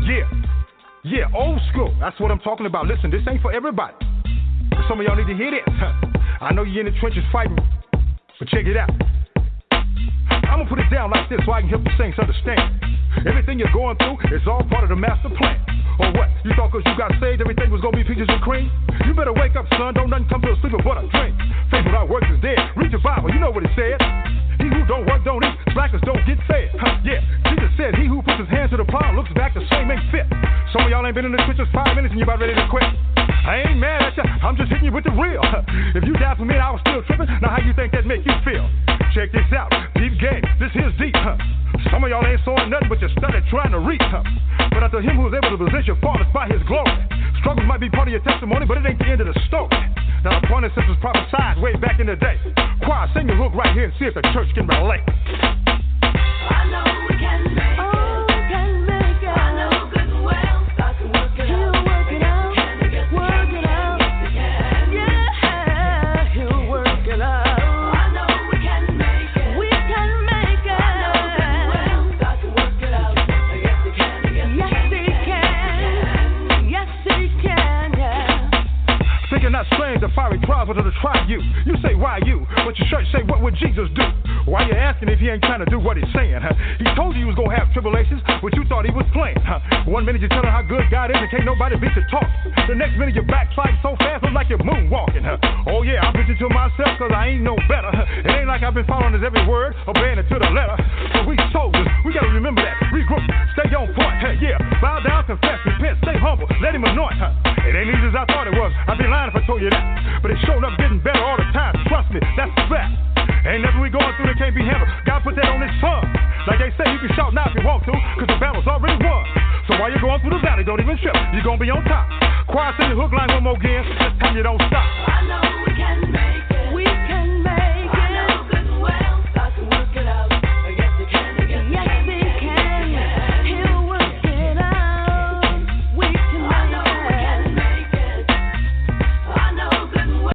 Yeah, old school. That's what I'm talking about. Listen, this ain't for everybody. Some of y'all need to hear this. I know you're in the trenches fighting, but check it out. I'm gonna put it down like this so I can help you saints understand. Everything you're going through is all part of the master plan. Or what? You thought cause you got saved everything was gonna be peaches and cream? You better wake up, son. Don't nothing come to a sleeper but a dream. Faith without works is dead. Read your Bible, you know what it said. He who don't work don't eat. Slackers don't get fed. Yeah, Jesus said he who puts his hands to the plow looks back the same ain't fit. Some of y'all ain't been in the trenches 5 minutes and you about ready to quit. I ain't mad at you, I'm just hitting you with the real. If you died for me and I was still tripping, now how you think that make you feel? Check this out, deep game, this here's deep. Some of y'all ain't sawing nothing but you started trying to reach. But unto him who is able to possess your fathers by his glory. Struggles might be part of your testimony, but it ain't the end of the story. Now the point is this was prophesied way back in the day. Choir, sing your hook right here and see if the church can relate. I know we can make it. I know good and well. God can work it out. Work it out. Work it out. Yeah, he'll work it out. I know we can make it. We can make it. I know good and well. God can work it out. Yes, he can. Yes, he can. Yes, he can. Yeah. Thinking not strange, the fiery trials are to try you. You say, why you? But your church say, what would Jesus do? Why you asking if he ain't trying to do what he's saying? He told you he was going to have tribulations, but you thought he was playing. 1 minute you're telling how good God is and can't nobody beat your talk. The next minute you're backsliding so fast, look like you're moonwalking. Oh yeah, I'm preaching to myself because I ain't no better. It ain't like I've been following his every word, obeying it to the letter. So we soldiers, we got to remember that. Regroup, stay on point. Yeah, bow down, confess, repent, stay humble, let him anoint. It ain't easy as I thought it was. I'd be lying if I told you that. But it's showing up getting better all the time. Trust me, that's a fact. Ain't nothing we going through that can't be handled. God put that on his son. Like they say, you can shout now if you want to, cause the battle's already won. So while you're going through the valley, don't even trip. You're gonna be on top. Choir, sing the hook line one more again. This time you don't stop. I know we can make it. We can make it. I know good and well. God can work it out. Yes, he can. Yes, he can. He'll work it out. We can make it. I know we can make it. I know good and well.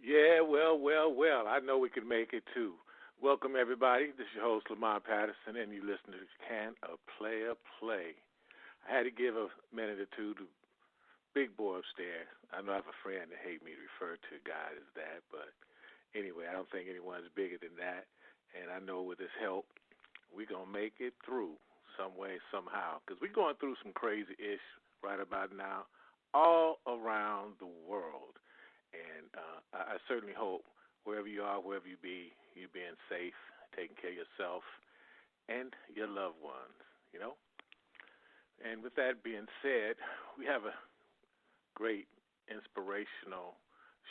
Yeah, well. I know we can make it too. Welcome everybody. This is your host Lamont Patterson, and you listen to Can a Player Play? I had to give a minute or two to Big Boy upstairs. I know I have a friend that hate me to refer to God as that, but anyway, I don't think anyone's bigger than that. And I know with his help, we're going to make it through some way, somehow, because we're going through some crazy-ish right about now all around the world. And I certainly hope wherever you are, wherever you be, you're being safe, taking care of yourself and your loved ones, you know. And with that being said, we have a great inspirational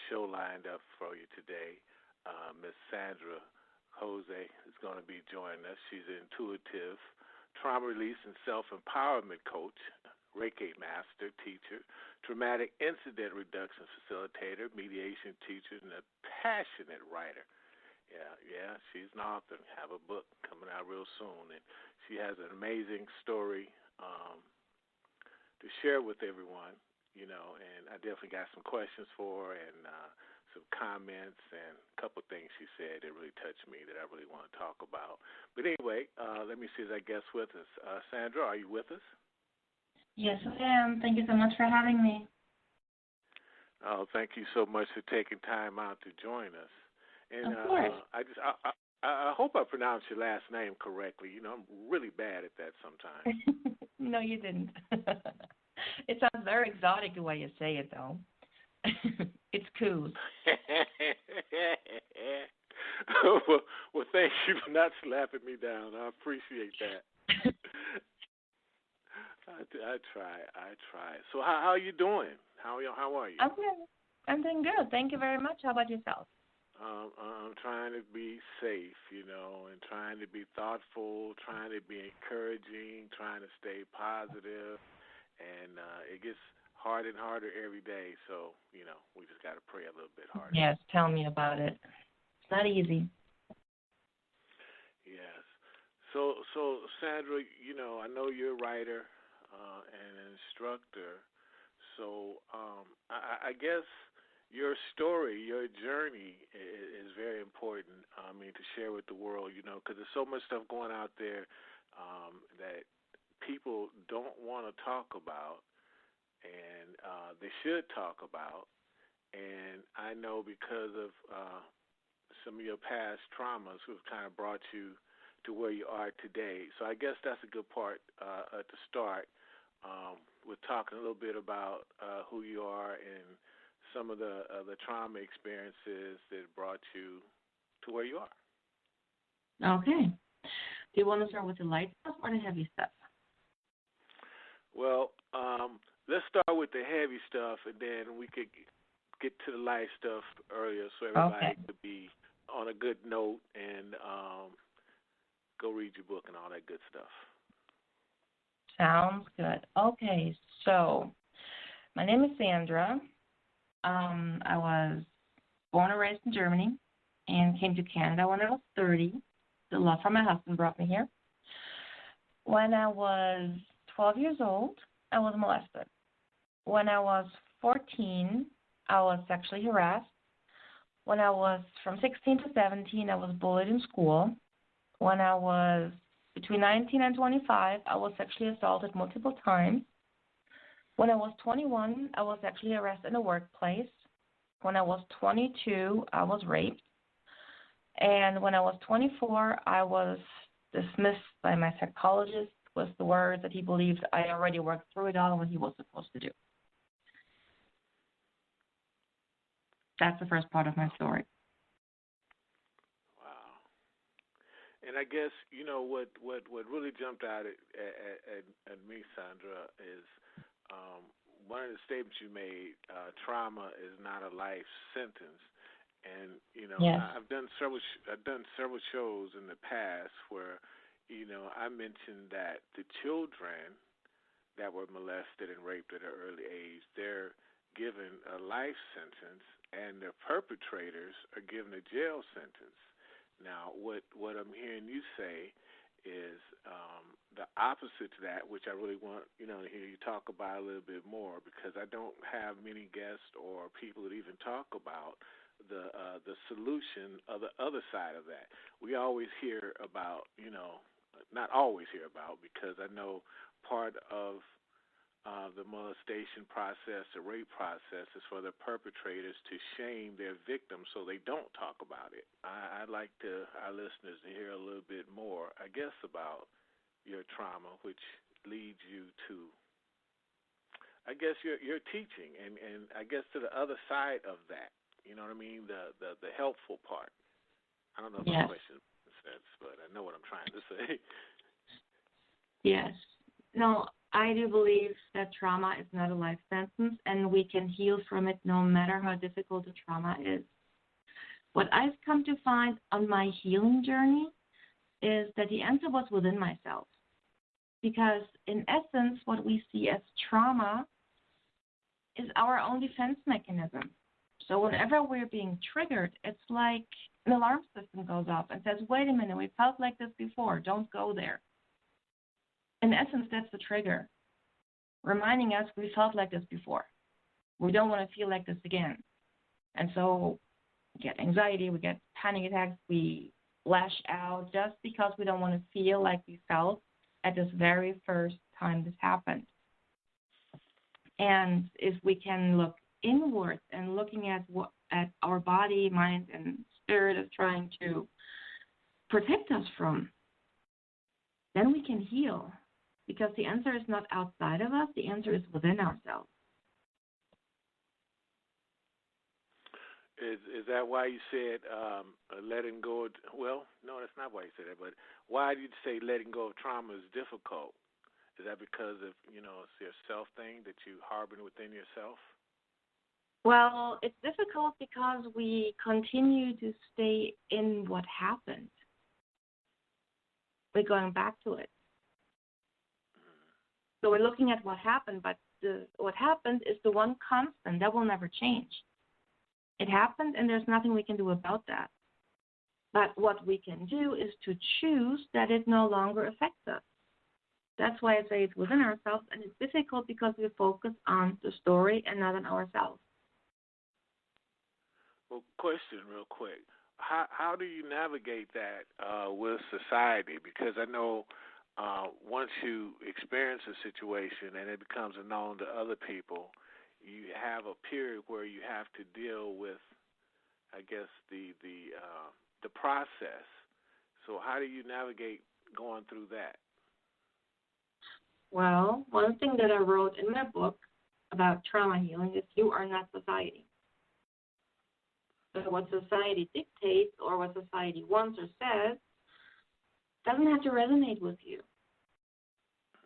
show lined up for you today. Miss Sandra Cooze is going to be joining us. She's an intuitive trauma release and self-empowerment coach, Reiki master, teacher, traumatic incident reduction facilitator, mediation teacher, and a passionate writer. Yeah, she's an author. Have a book coming out real soon, and she has an amazing story to share with everyone, you know, and I definitely got some questions for her and some comments and a couple things she said that really touched me that I really want to talk about. But anyway, let me see if that guest with us. Sandra, are you with us? Yes, I am. Thank you so much for having me. Oh, thank you so much for taking time out to join us. And of course. I hope I pronounced your last name correctly. You know, I'm really bad at that sometimes. No, you didn't. It sounds very exotic the way you say it, though. It's Cooze. Well, thank you for not slapping me down. I appreciate that. I try. So how are you doing? How are you? I'm doing good. Thank you very much. How about yourself? I'm trying to be safe, you know, and trying to be thoughtful, trying to be encouraging, trying to stay positive, and it gets harder and harder every day. So, you know, we just got to pray a little bit harder. Yes, tell me about it. It's not easy. Yes. So Sandra, you know, I know you're a writer and an instructor. So I guess your story, your journey is very important, to share with the world, you know, because there's so much stuff going out there that people don't want to talk about, and they should talk about. And I know because of some of your past traumas who have kind of brought you to where you are today. So I guess that's a good part to start with talking a little bit about who you are and some of the trauma experiences that brought you to where you are. Okay. Do you want to start with the light stuff or the heavy stuff? Well, let's start with the heavy stuff, and then we could get to the light stuff earlier so everybody could be on a good note and go read your book and all that good stuff. Sounds good. Okay, so my name is Sandra. I was born and raised in Germany and came to Canada when I was 30. The love for my husband brought me here. When I was 12 years old, I was molested. When I was 14, I was sexually harassed. When I was from 16 to 17, I was bullied in school. When I was between 19 and 25, I was sexually assaulted multiple times. When I was 21, I was sexually harassed in the workplace. When I was 22, I was raped. And when I was 24, I was dismissed by my psychologist with the word that he believed I already worked through it all and what he was supposed to do. That's the first part of my story. Wow. And I guess, you know, what really jumped out at me, Sandra, is one of the statements you made, trauma is not a life sentence. And, you know, yes. I've done several shows in the past where, you know, I mentioned that the children that were molested and raped at an early age, they're given a life sentence, and the perpetrators are given a jail sentence. Now, what I'm hearing you say is the opposite to that, which I really want, you know, to hear you talk about a little bit more, because I don't have many guests or people that even talk about the solution of the other side of that. We always hear about, you know, not always hear about, because I know part of the molestation process, the rape process, is for the perpetrators to shame their victims so they don't talk about it. I'd like our listeners to hear a little bit more, I guess, about your trauma, which leads you to, I guess, your teaching, and I guess to the other side of that. You know what I mean? The helpful part. I don't know if my question makes sense, but I know what I'm trying to say. Yes. No, I do believe that trauma is not a life sentence, and we can heal from it no matter how difficult the trauma is. What I've come to find on my healing journey is that the answer was within myself. Because in essence, what we see as trauma is our own defense mechanism. So whenever we're being triggered, it's like an alarm system goes off and says, wait a minute, we felt like this before, don't go there. In essence, that's the trigger, reminding us we felt like this before. We don't want to feel like this again. And so we get anxiety, we get panic attacks, we lash out just because we don't want to feel like we felt at this very first time this happened. And if we can look inward and looking at what at our body, mind, and spirit is trying to protect us from, then we can heal. Because the answer is not outside of us, the answer is within ourselves. Is that why you said letting go of, well, no, that's not why you said that, but why did you say letting go of trauma is difficult? Is that because of, you know, it's your self thing that you harbor within yourself? Well, it's difficult because we continue to stay in what happened. We're going back to it. So we're looking at what happened, but what happened is the one constant that will never change. It happened, and there's nothing we can do about that. But what we can do is to choose that it no longer affects us. That's why I say it's within ourselves, and it's difficult because we focus on the story and not on ourselves. Well, question real quick. How do you navigate that with society? Because I know once you experience a situation and it becomes known to other people, you have a period where you have to deal with, I guess, the process. So how do you navigate going through that? Well, one thing that I wrote in my book about trauma healing is you are not society. So what society dictates or what society wants or says doesn't have to resonate with you.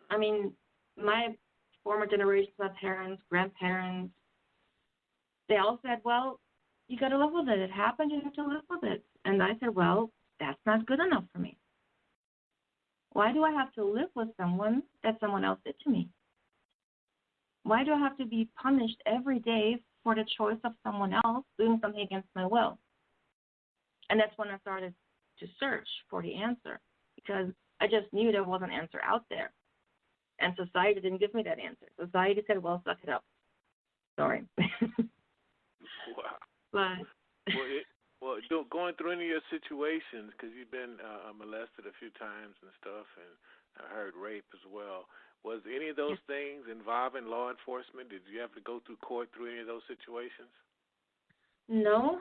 I mean, my former generations, my parents, grandparents, they all said, well, you got to live with it. It happened, you have to live with it. And I said, well, that's not good enough for me. Why do I have to live with someone that someone else did to me? Why do I have to be punished every day for the choice of someone else doing something against my will? And that's when I started to search for the answer, because I just knew there was an answer out there. And society didn't give me that answer. Society said, well, suck it up. Sorry. Wow. Going through any of your situations, because you've been molested a few times and stuff, and I heard rape as well. Was any of those things involving law enforcement? Did you have to go through court through any of those situations? No.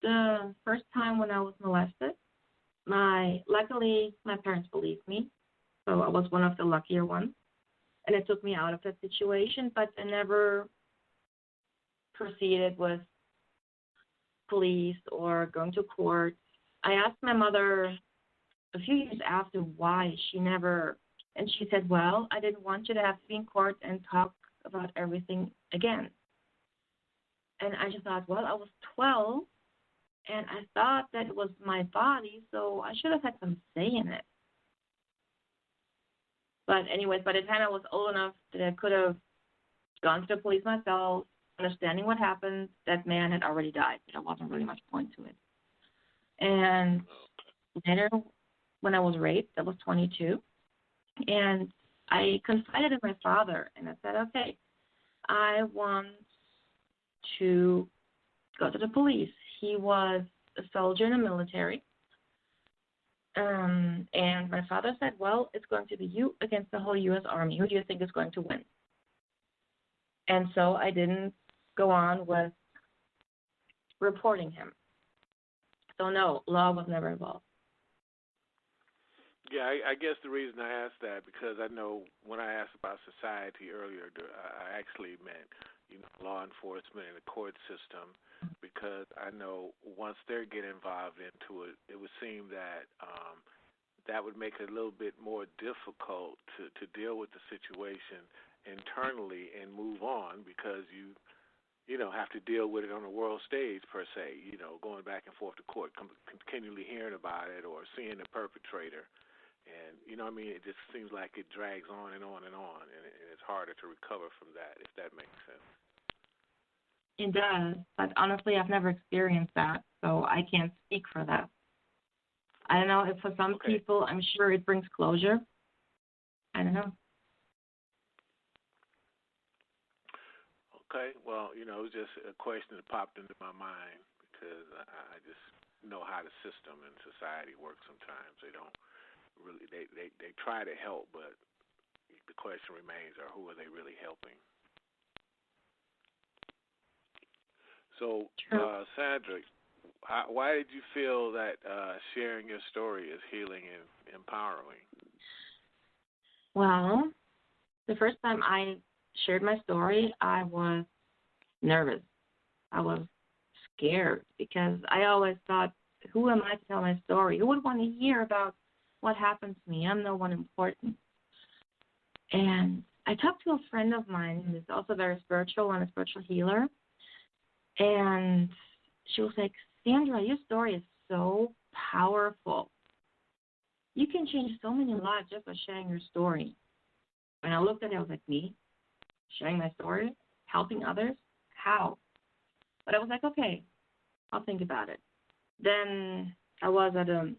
The first time when I was molested, luckily my parents believed me, so I was one of the luckier ones, and it took me out of that situation, but I never proceeded with police or going to court. I asked my mother a few years after why she never, and she said, well, I didn't want you to have to be in court and talk about everything again. And I just thought, well, I was 12, and I thought that it was my body, so I should have had some say in it. But anyways, by the time I was old enough that I could have gone to the police myself, understanding what happened, that man had already died. There wasn't really much point to it. And later, when I was raped, I was 22, and I confided in my father, and I said, okay, I want to go to the police. He was a soldier in the military. And my father said, well, it's going to be you against the whole U.S. Army. Who do you think is going to win? And so I didn't go on with reporting him. So, no, law was never involved. Yeah, I guess the reason I asked that, because I know when I asked about society earlier, I actually meant law enforcement and the court system, because I know once they get involved into it, it would seem that that would make it a little bit more difficult to deal with the situation internally and move on, because you have to deal with it on the world stage per se, going back and forth to court, continually hearing about it or seeing the perpetrator. And, it just seems like it drags on and on and on, and it's harder to recover from that, if that makes sense. It does, but honestly, I've never experienced that, so I can't speak for that. I don't know if for some people, I'm sure it brings closure. I don't know. Okay, well, it was just a question that popped into my mind, because I just know how the system and society works sometimes. They don't really, they try to help, but the question remains, who are they really helping? So, Sandra, why did you feel that sharing your story is healing and empowering? Well, the first time I shared my story, I was nervous. I was scared, because I always thought, who am I to tell my story? Who would want to hear about what happened to me? I'm no one important. And I talked to a friend of mine who is also very spiritual and a spiritual healer. And she was like, Sandra, your story is so powerful. You can change so many lives just by sharing your story. And I looked at it, I was like, me? Sharing my story? Helping others? How? But I was like, okay, I'll think about it. Then I was at a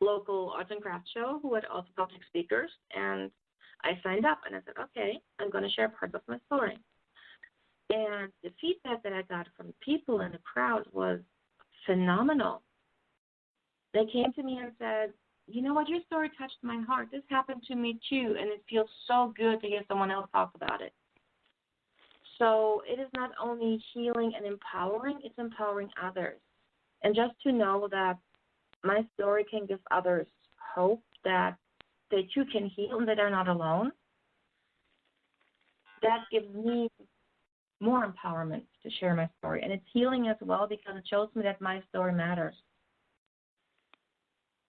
local arts and crafts show who had also public speakers, and I signed up, and I said, okay, I'm going to share parts of my story. And the feedback that I got from people in the crowd was phenomenal. They came to me and said, you know what, your story touched my heart. This happened to me too, and it feels so good to hear someone else talk about it. So it is not only healing and empowering, it's empowering others. And just to know that my story can give others hope that they too can heal and that they're not alone, that gives me more empowerment to share my story. And it's healing as well because it shows me that my story matters.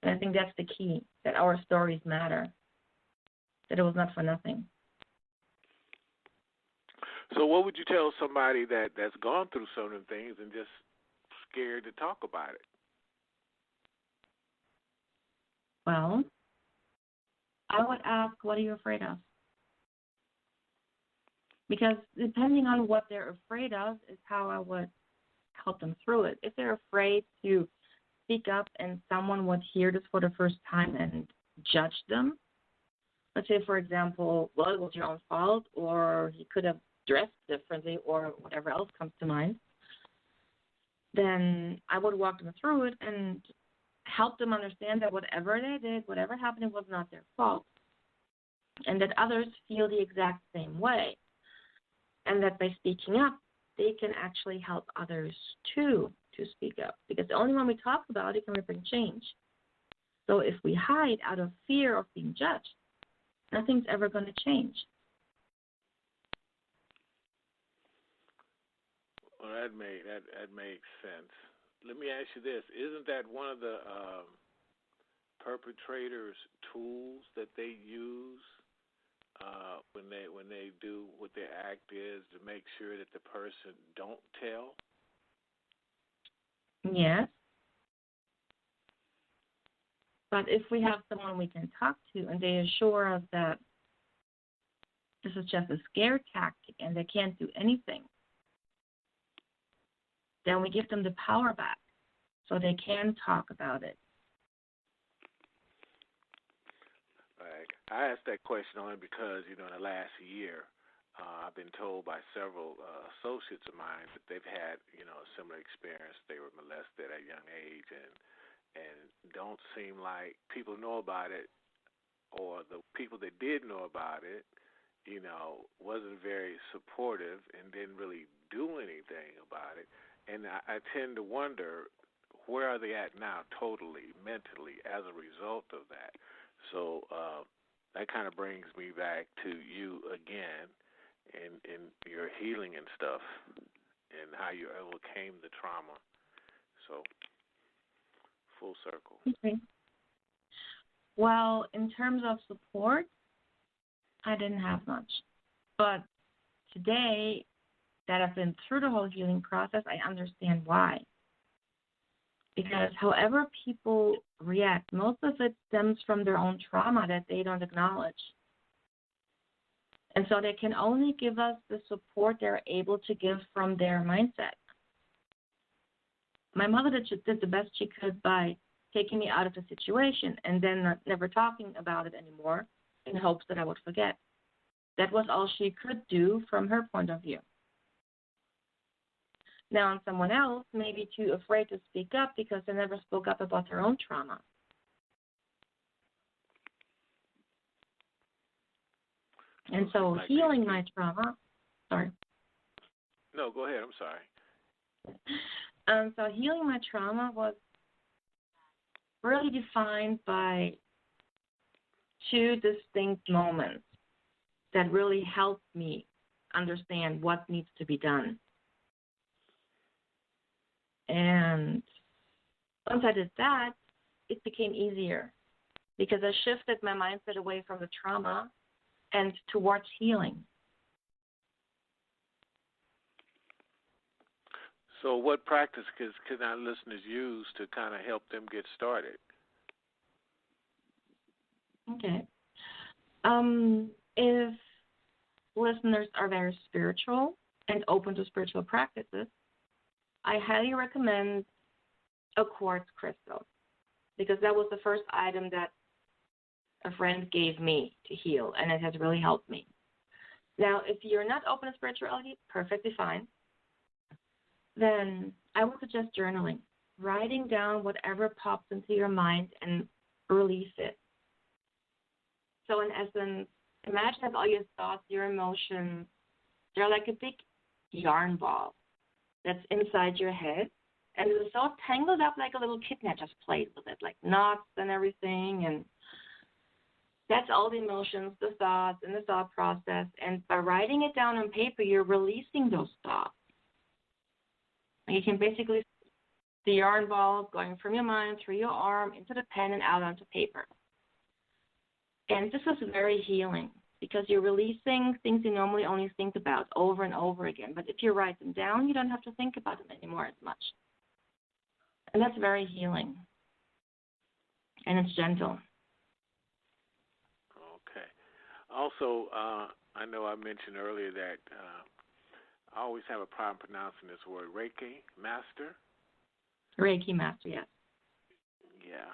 And I think that's the key, that our stories matter, that it was not for nothing. So what would you tell somebody that's gone through certain things and just scared to talk about it? Well, I would ask, what are you afraid of? Because depending on what they're afraid of is how I would help them through it. If they're afraid to speak up and someone would hear this for the first time and judge them, let's say, for example, well, it was your own fault, or he could have dressed differently, or whatever else comes to mind, then I would walk them through it and help them understand that whatever they did, whatever happened, it was not their fault, and that others feel the exact same way, and that by speaking up, they can actually help others too to speak up, because only when we talk about it can we bring change. So if we hide out of fear of being judged, nothing's ever going to change. Well, that makes sense. Let me ask you this: isn't that one of the perpetrators' tools that they use when they do what their act is to make sure that the person don't tell? Yes. But if we have someone we can talk to and they assure us that this is just a scare tactic and they can't do anything, then we give them the power back so they can talk about it. Right. I asked that question only because, in the last year, I've been told by several associates of mine that they've had, a similar experience. They were molested at a young age and don't seem like people know about it, or the people that did know about it, wasn't very supportive and didn't really do anything about it. And I tend to wonder, where are they at now totally, mentally, as a result of that? So that kind of brings me back to you again in your healing and stuff and how you overcame the trauma. So full circle. Okay. Well, in terms of support, I didn't have much. But today that I've been through the whole healing process, I understand why. Because however people react, most of it stems from their own trauma that they don't acknowledge. And so they can only give us the support they're able to give from their mindset. My mother did the best she could by taking me out of the situation and then never talking about it anymore in hopes that I would forget. That was all she could do from her point of view. Now, on someone else may be too afraid to speak up because they never spoke up about their own trauma. And so healing my trauma, sorry. No, go ahead, I'm sorry. So healing my trauma was really defined by two distinct moments that really helped me understand what needs to be done. And once I did that, it became easier because I shifted my mindset away from the trauma and towards healing. So what practice can our listeners use to kind of help them get started? Okay. If listeners are very spiritual and open to spiritual practices, I highly recommend a quartz crystal because that was the first item that a friend gave me to heal, and it has really helped me. Now, if you're not open to spirituality, perfectly fine. Then I would suggest journaling, writing down whatever pops into your mind and release it. So in essence, imagine that all your thoughts, your emotions, they're like a big yarn ball that's inside your head. And it's so tangled up like a little kitten that just plays with it, like knots and everything. And that's all the emotions, the thoughts, and the thought process. And by writing it down on paper, you're releasing those thoughts. And you can basically see the yarn ball going from your mind, through your arm, into the pen, and out onto paper. And this is very healing because you're releasing things you normally only think about over and over again. But if you write them down, you don't have to think about them anymore as much. And that's very healing. And it's gentle. Okay. Also, I know I mentioned earlier that I always have a problem pronouncing this word, Reiki Master. Reiki Master, yes. Yeah.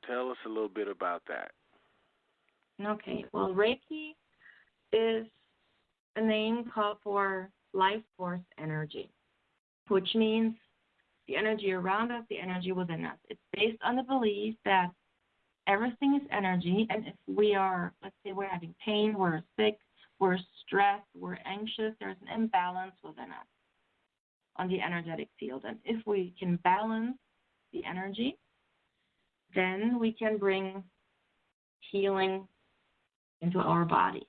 Tell us a little bit about that. Okay. Well, Reiki is a name called for life force energy, which means the energy around us, the energy within us. It's based on the belief that everything is energy, and if we are, let's say we're having pain, we're sick, we're stressed, we're anxious, there's an imbalance within us on the energetic field. And if we can balance the energy, then we can bring healing into our body,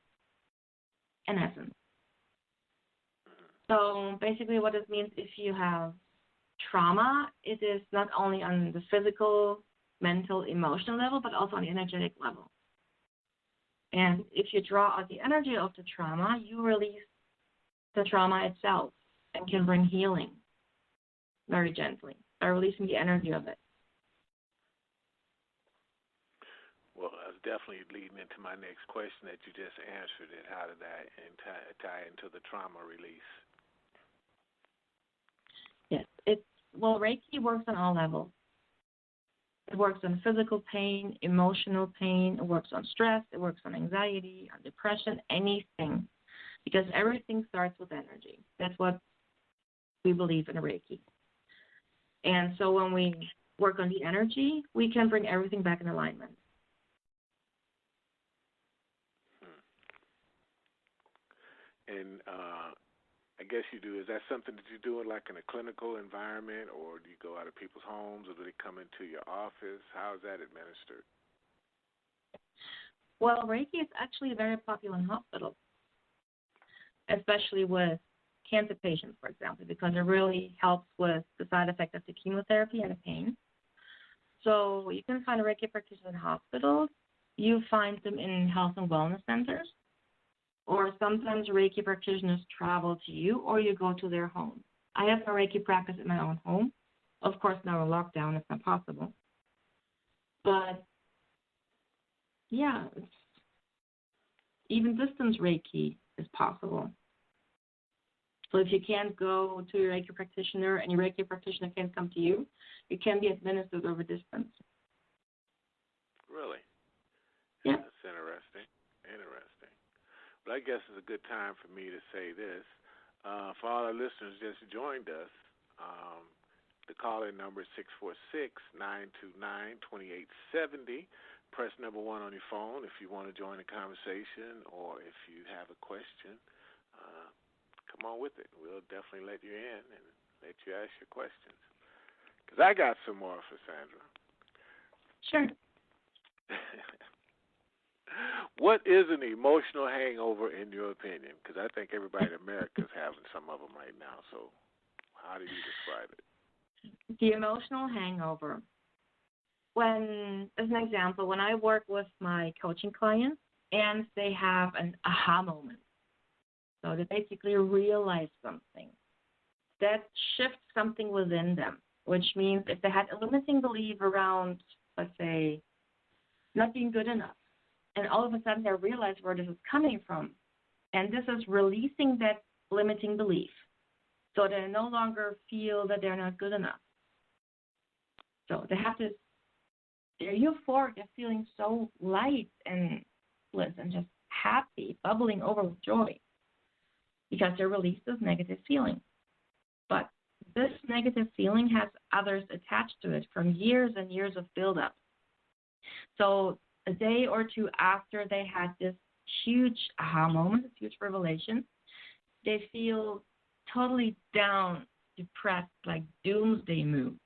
in essence. So basically what this means, if you have trauma, it is not only on the physical, mental, emotional level, but also on the energetic level. And if you draw out the energy of the trauma, you release the trauma itself and can bring healing very gently by releasing the energy of it. Well, that's definitely leading into my next question that you just answered it. How did that tie into the trauma release? Yes, Reiki works on all levels. It works on physical pain, emotional pain. It works on stress. It works on anxiety, on depression, anything. Because everything starts with energy. That's what we believe in Reiki. And so when we work on the energy, we can bring everything back in alignment. And I guess you do. Is that something that you do in like in a clinical environment, or do you go out of people's homes, or do they come into your office? How is that administered? Well, Reiki is actually very popular in hospitals, especially with cancer patients, for example, because it really helps with the side effect of the chemotherapy and the pain. So you can find a Reiki practitioner in hospitals. You find them in health and wellness centers. Or sometimes Reiki practitioners travel to you, or you go to their home. I have a Reiki practice in my own home. Of course, now in lockdown, it's not possible. But, yeah, even distance Reiki is possible. So if you can't go to your Reiki practitioner and your Reiki practitioner can't come to you, it can be administered over distance. Really? Yeah. That's interesting. But I guess it's a good time for me to say this. For all our listeners just joined us, the call-in number is 646-929-2870. Press number 1 on your phone if you want to join the conversation, or if you have a question, come on with it. We'll definitely let you in and let you ask your questions. Because I got some more for Sandra. Sure. What is an emotional hangover in your opinion? Because I think everybody in America is having some of them right now. So how do you describe it? The emotional hangover. As an example, when I work with my coaching clients and they have an aha moment, so they basically realize something, that shifts something within them, which means if they had a limiting belief around, let's say, not being good enough, and all of a sudden they realize where this is coming from. And this is releasing that limiting belief. So they no longer feel that they're not good enough. So they're euphoric, they're feeling so light and bliss and just happy, bubbling over with joy. Because they released this negative feeling. But this negative feeling has others attached to it from years and years of buildup. So a day or two after they had this huge aha moment, this huge revelation, they feel totally down, depressed, like doomsday mood.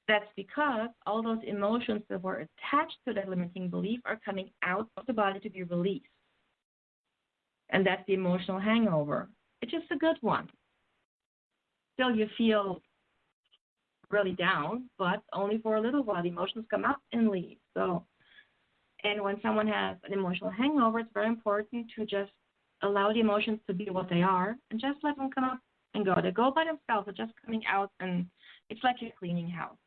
That's because all those emotions that were attached to that limiting belief are coming out of the body to be released. And that's the emotional hangover. It's just a good one. Still, you feel really down, but only for a little while. The emotions come up and leave. And when someone has an emotional hangover, it's very important to just allow the emotions to be what they are and just let them come up and go. They go by themselves. They're just coming out, and it's like you're cleaning house,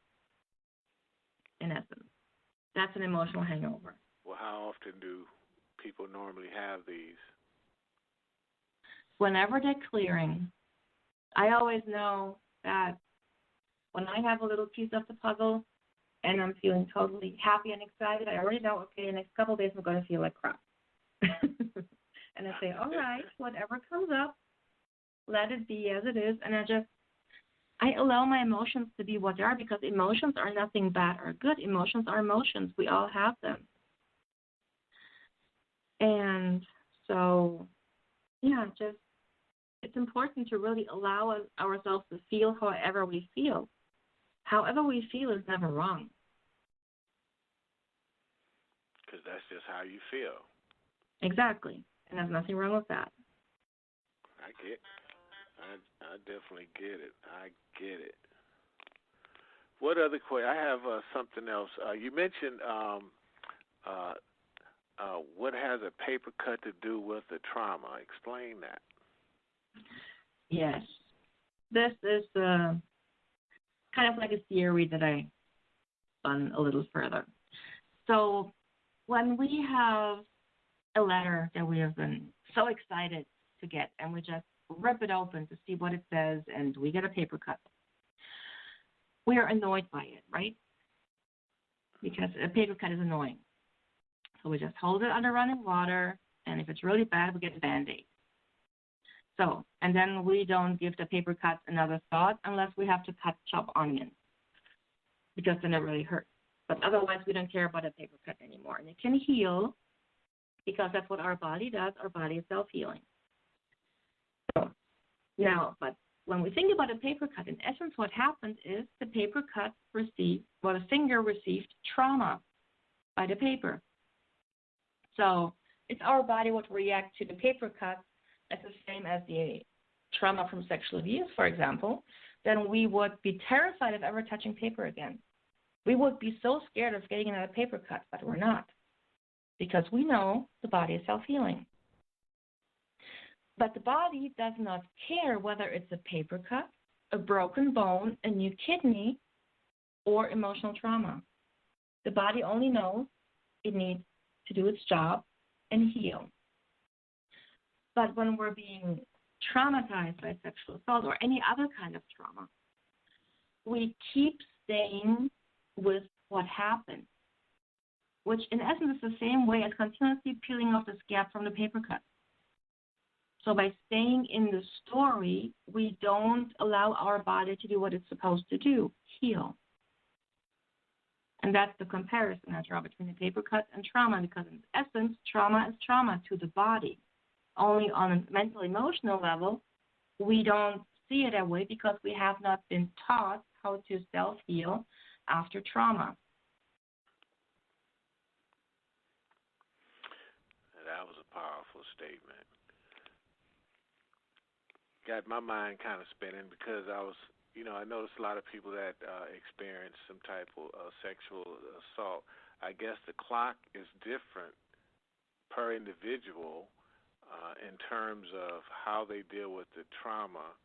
in essence. That's an emotional hangover. Well, how often do people normally have these? Whenever they're clearing, I always know that when I have a little piece of the puzzle and I'm feeling totally happy and excited, I already know, okay, the next couple of days I'm going to feel like crap. And I say, all right, whatever comes up, let it be as it is. And I allow my emotions to be what they are, because emotions are nothing bad or good. Emotions are emotions. We all have them. And so, yeah, it's important to really allow ourselves to feel however we feel. However we feel is never wrong. Because that's just how you feel. Exactly. And there's nothing wrong with that. I definitely get it. I get it. What other question? I have something else. You mentioned what has a paper cut to do with the trauma. Explain that. Yes. This is kind of like a theory that I spun a little further. So when we have a letter that we have been so excited to get, and we just rip it open to see what it says, and we get a paper cut, we are annoyed by it, right? Because a paper cut is annoying. So we just hold it under running water, and if it's really bad, we get a Band-Aid. So, and then we don't give the paper cut another thought unless we have to chop onions, because then it really hurts. But otherwise, we don't care about a paper cut anymore. And it can heal, because that's what our body does. Our body is self-healing. So, now, but when we think about a paper cut, in essence, what happens is the paper cut the finger received trauma by the paper. So it's our body would react to the paper cut as the same as the trauma from sexual abuse, for example. Then we would be terrified of ever touching paper again. We would be so scared of getting another paper cut, but we're not, because we know the body is self-healing. But the body does not care whether it's a paper cut, a broken bone, a new kidney, or emotional trauma. The body only knows it needs to do its job and heal. But when we're being traumatized by sexual assault or any other kind of trauma, we keep staying with what happened, which in essence is the same way as continuously peeling off the scab from the paper cut. So by staying in the story, we don't allow our body to do what it's supposed to do, heal. And that's the comparison I draw between the paper cut and trauma, because in essence, trauma is trauma to the body. Only on a mental, emotional level, we don't see it that way because we have not been taught how to self-heal after trauma. That was a powerful statement. Got my mind kind of spinning because I noticed a lot of people that experience some type of sexual assault. I guess the clock is different per individual in terms of how they deal with the trauma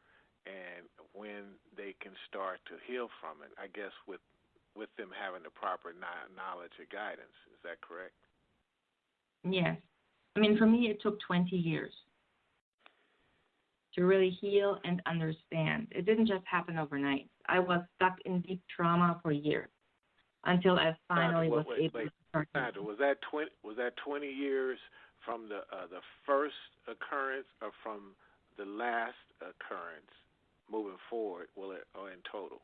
and when they can start to heal from it. I guess with them having the proper knowledge or guidance. Is that correct? Yes. I mean, for me, it took 20 years to really heal and understand. It didn't just happen overnight. I was stuck in deep trauma for years until I finally was able to start. Sandra, was that 20 years from the first occurrence or from the last occurrence moving forward, or in total?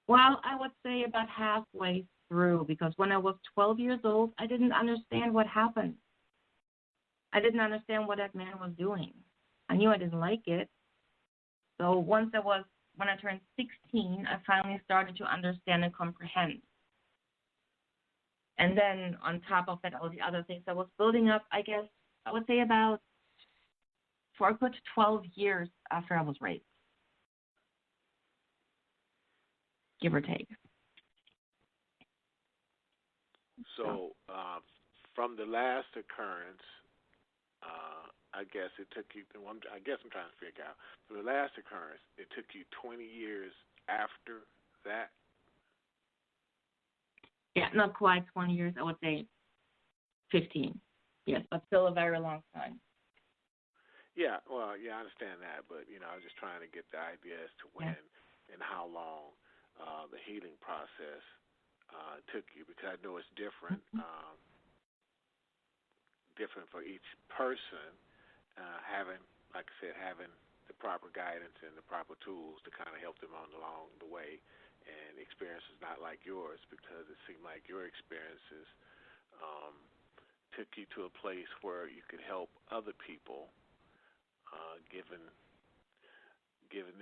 Well, I would say about halfway through, because when I was 12 years old, I didn't understand what happened. I didn't understand what that man was doing. I knew I didn't like it. So when I turned 16, I finally started to understand and comprehend. And then on top of that, all the other things I was building up, I guess, I would say about for a good 12 years after I was raped, give or take. So from the last occurrence, I guess it took you, I guess I'm trying to figure out, for the last occurrence, it took you 20 years after that? Yeah, not quite 20 years. I would say 15. Yes, but still a very long time. Yeah, well, yeah, I understand that, but, I was just trying to get the idea as to when and how long the healing process took you, because I know it's different, different for each person, having, like I said, having the proper guidance and the proper tools to kind of help them along the way, and experiences not like yours, because it seemed like your experiences took you to a place where you could help other people, giving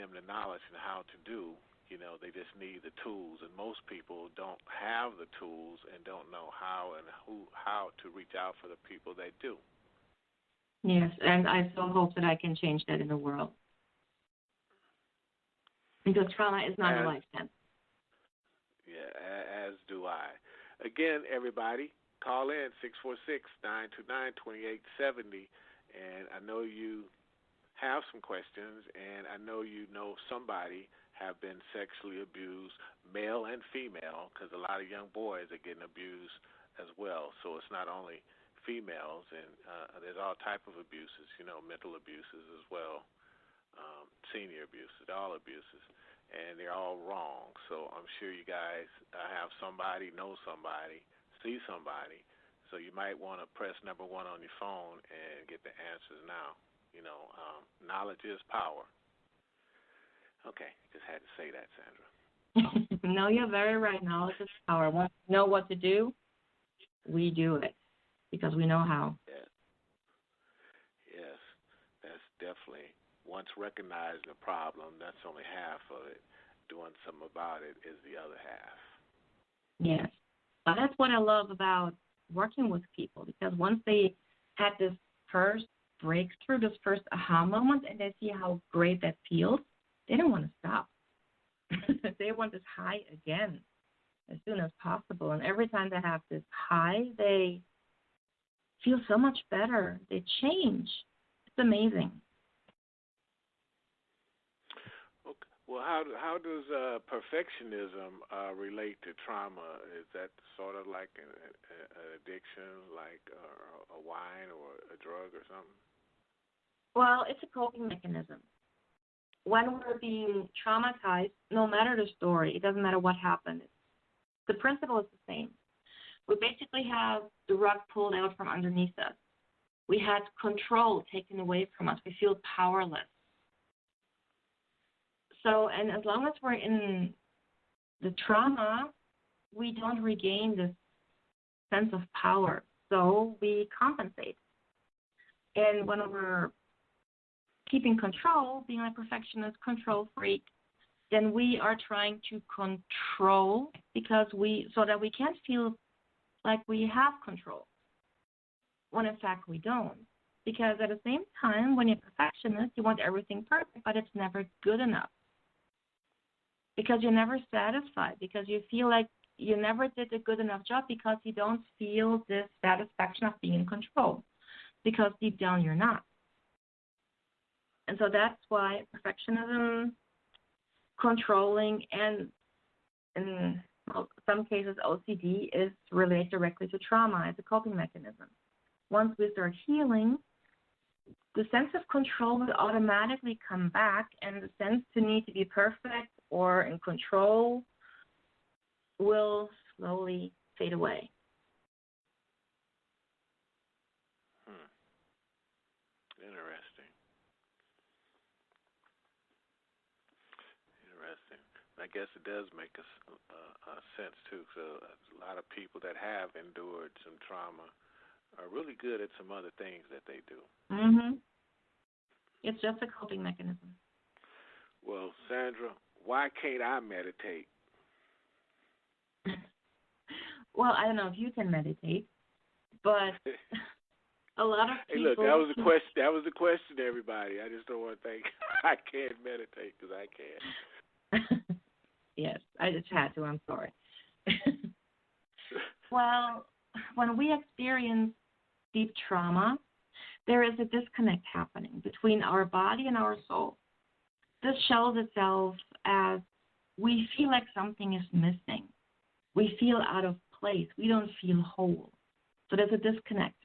them the knowledge and how to do. They just need the tools, and most people don't have the tools and don't know how to reach out for the people they do. Yes, and I still hope that I can change that in the world, because trauma is not a life sentence. Yeah, as do I. Again, everybody, call in 646-929-2870, and I know you have some questions, and I know you know somebody have been sexually abused, male and female, because a lot of young boys are getting abused as well. So it's not only females, and there's all type of abuses, mental abuses as well, senior abuses, all abuses, and they're all wrong. So I'm sure you guys have somebody, know somebody, see somebody, so you might want to press number 1 on your phone and get the answers now. Knowledge is power. Okay, just had to say that, Sandra. No, you're very right. Knowledge is power. Once we know what to do, we do it because we know how. Yes, that's definitely, once recognizing the problem, that's only half of it. Doing something about it is the other half. Yes, but that's what I love about working with people, because once they had this first breakthrough, this first aha moment, and they see how great that feels, they don't want to stop. They want this high again as soon as possible. And every time they have this high, they feel so much better. They change. It's amazing. Okay. Well, how does perfectionism relate to trauma? Is that sort of like an addiction, like a wine or a drug or something? Well, it's a coping mechanism. When we're being traumatized, no matter the story, it doesn't matter what happened, the principle is the same. We basically have the rug pulled out from underneath us. We had control taken away from us. We feel powerless. So, and as long as we're in the trauma, we don't regain this sense of power. So we compensate. And when we're keeping control, being a perfectionist, control freak, then we are trying to control so that we can't feel like we have control, when in fact we don't. Because at the same time, when you're a perfectionist, you want everything perfect, but it's never good enough. Because you're never satisfied, because you feel like you never did a good enough job, because you don't feel this satisfaction of being in control, because deep down you're not. And so that's why perfectionism, controlling, and in some cases OCD is related directly to trauma as a coping mechanism. Once we start healing, the sense of control will automatically come back, and the sense to need to be perfect or in control will slowly fade away. Interesting. I guess it does make a sense too. So a lot of people that have endured some trauma are really good at some other things that they do. Mhm. It's just a coping mechanism. Well, Sandra, why can't I meditate? Well, I don't know if you can meditate, but a lot of Hey, people. look, that was the question. That was the question, everybody. I just don't want to think I can't meditate because I can't. Yes, I just had to. I'm sorry. Well, when we experience deep trauma, there is a disconnect happening between our body and our soul. This shows itself as we feel like something is missing. We feel out of place. We don't feel whole. So there's a disconnect.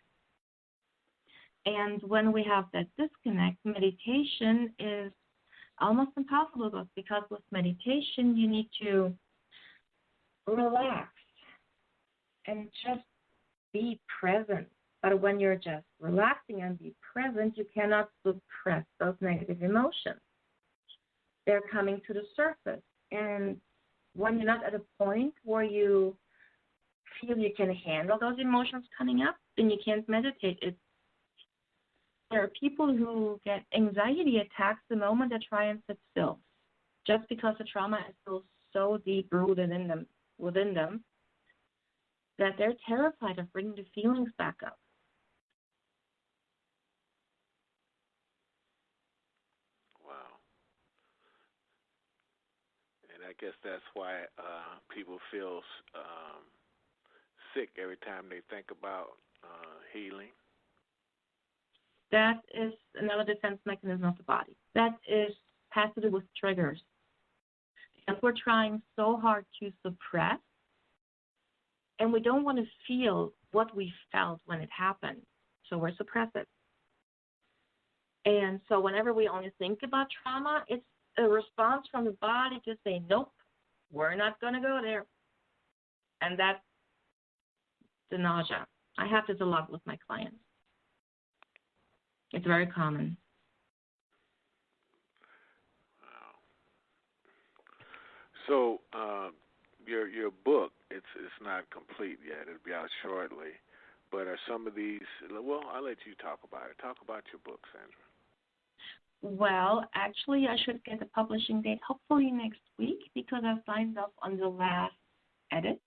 And when we have that disconnect, meditation is almost impossible because with meditation you need to relax and just be present. But when you're just relaxing and be present, you cannot suppress those negative emotions. They're coming to the surface. And when you're not at a point where you feel you can handle those emotions coming up, then you can't meditate. There are people who get anxiety attacks the moment they try and sit still, just because the trauma is still so deep rooted within them, that they're terrified of bringing the feelings back up. Wow. And I guess that's why people feel sick every time they think about healing. That is another defense mechanism of the body. That has to do with triggers. Because we're trying so hard to suppress, and we don't want to feel what we felt when it happened, so we're suppressive. And so whenever we only think about trauma, it's a response from the body to say, nope, we're not going to go there. And that's the nausea. I have this a lot with my clients. It's very common. Wow. So your book, it's not complete yet. It'll be out shortly. But are some of these? Well, I'll let you talk about it. Talk about your book, Sandra. Well, actually, I should get a publishing date hopefully next week because I signed off on the last edit.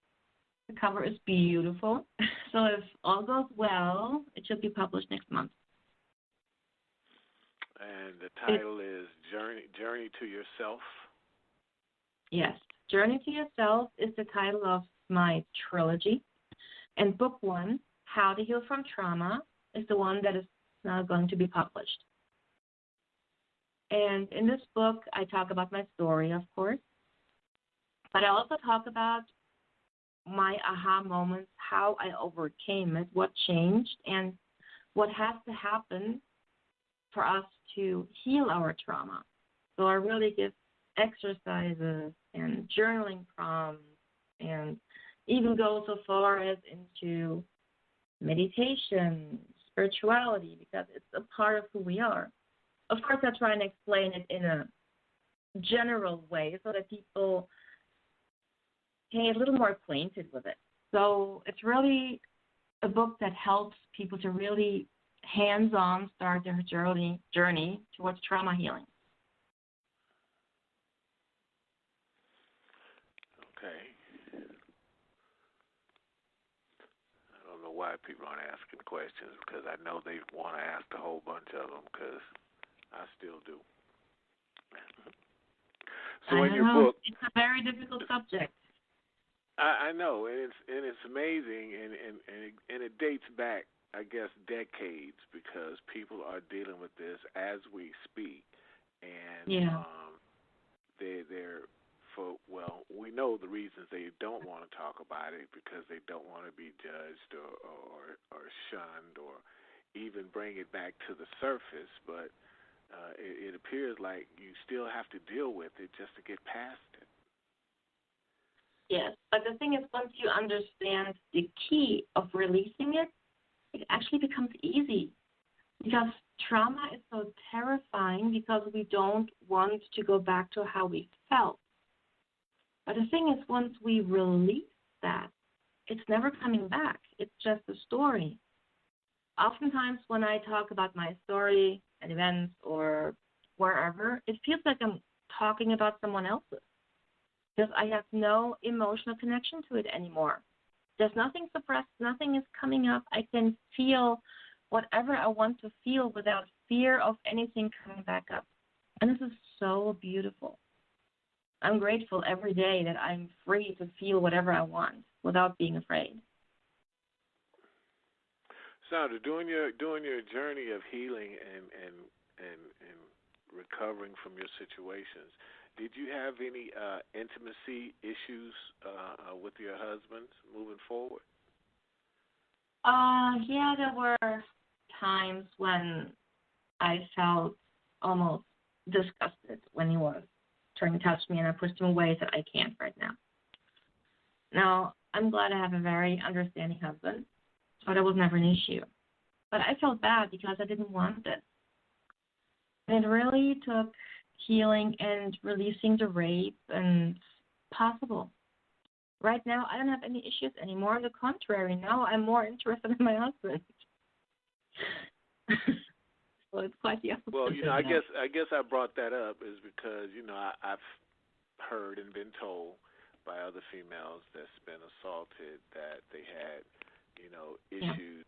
The cover is beautiful. So if all goes well, it should be published next month. And the title is Journey to Yourself. Yes. Journey to Yourself is the title of my trilogy. And book one, How to Heal from Trauma, is the one that is now going to be published. And in this book, I talk about my story, of course. But I also talk about my aha moments, how I overcame it, what changed, and what has to happen for us to heal our trauma. So I really give exercises and journaling prompts and even go so far as into meditation, spirituality, because it's a part of who we are. Of course, I try and explain it in a general way so that people can get a little more acquainted with it. So it's really a book that helps people to really hands-on start their journey towards trauma healing. Okay. I don't know why people aren't asking questions because I know they want to ask a whole bunch of them because I still do. So in your book, it's a very difficult subject. I know, and it's amazing, and it dates back, I guess, decades because people are dealing with this as we speak, and we know the reasons they don't want to talk about it because they don't want to be judged or shunned or even bring it back to the surface, but it appears like you still have to deal with it just to get past it. Yes, but the thing is, once you understand the key of releasing it, it actually becomes easy. Because trauma is so terrifying because we don't want to go back to how we felt. But the thing is, once we release that, it's never coming back. It's just a story. Oftentimes when I talk about my story at events or wherever, it feels like I'm talking about someone else's because I have no emotional connection to it anymore. There's nothing suppressed, nothing is coming up. I can feel whatever I want to feel without fear of anything coming back up. And this is so beautiful. I'm grateful every day that I'm free to feel whatever I want without being afraid. Sandra, during your journey of healing and recovering from your situations, did you have any intimacy issues with your husband moving forward? Yeah, there were times when I felt almost disgusted when he was trying to touch me, and I pushed him away and said, I can't right now. Now, I'm glad I have a very understanding husband, so that was never an issue. But I felt bad because I didn't want it. And it really took healing and releasing the rape and possible. Right now, I don't have any issues anymore. On the contrary, now I'm more interested in my husband. Well, it's quite the opposite. Well, I guess I brought that up is because, I've heard and been told by other females that's been assaulted that they had, issues